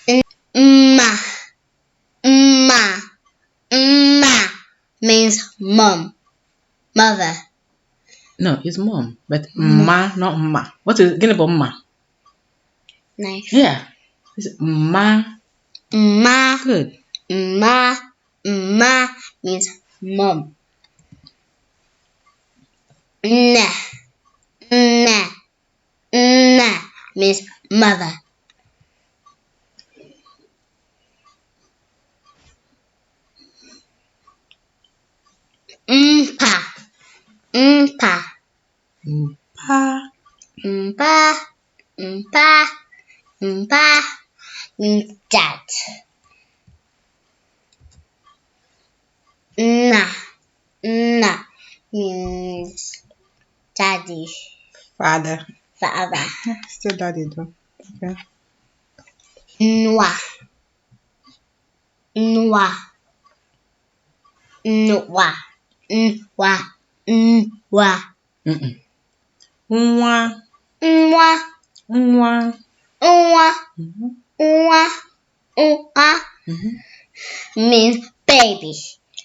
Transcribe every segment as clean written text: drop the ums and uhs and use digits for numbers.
Ma, ma, ma means mom, mother. No, it's mom. But ma, not ma. What is it about ma? Knife. Yeah. It's ma. Ma. Good. Ma means mom. Na means mother. Mpa means dad. Na means daddy. Father. Still daddy though. Okay. Nwa. Nwa. Nwa. Means baby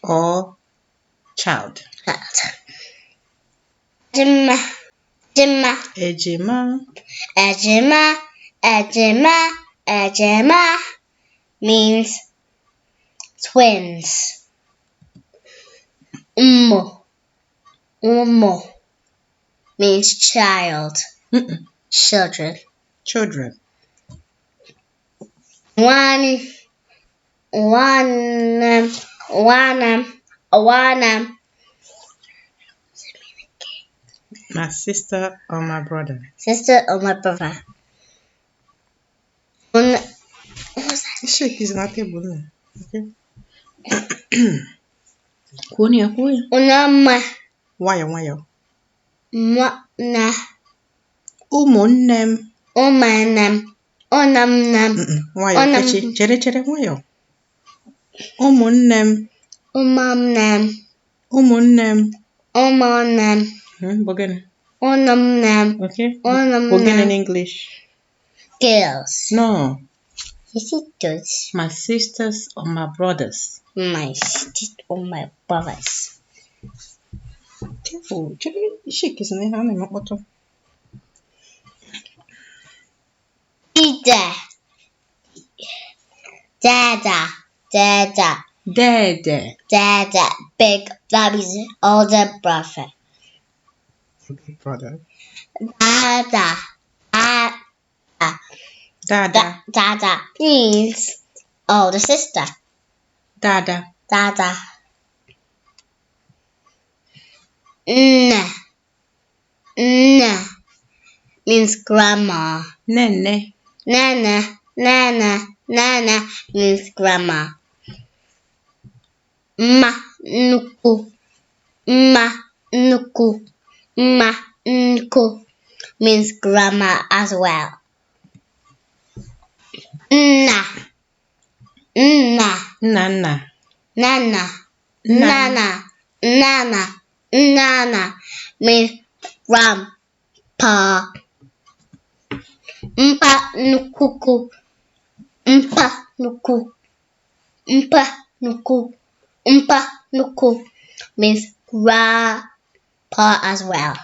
or child. Ejima means twins. Umo means child. Children. One. My sister or my brother. Sister or my brother. Shake is not table. Okay. Kuya. Unama. Why? Na. Umunnem. Onamnam. Why? Chere. Why? Umunnem. Umunnem. Bogene. Onamnam. Okay. Bogene in English. Girls. No. Yes, it does. My sisters or my brothers. My sisters or my brothers. Careful. Shake is in the bottom. Dada. Big Bobby's older brother. Big brother. Dada means older sister. Dada. Nna means grandma. Nene. Nana means grandma. Ma nuku means grandma as well. Nana means grandpa. Mpa nuku means grandpa as well.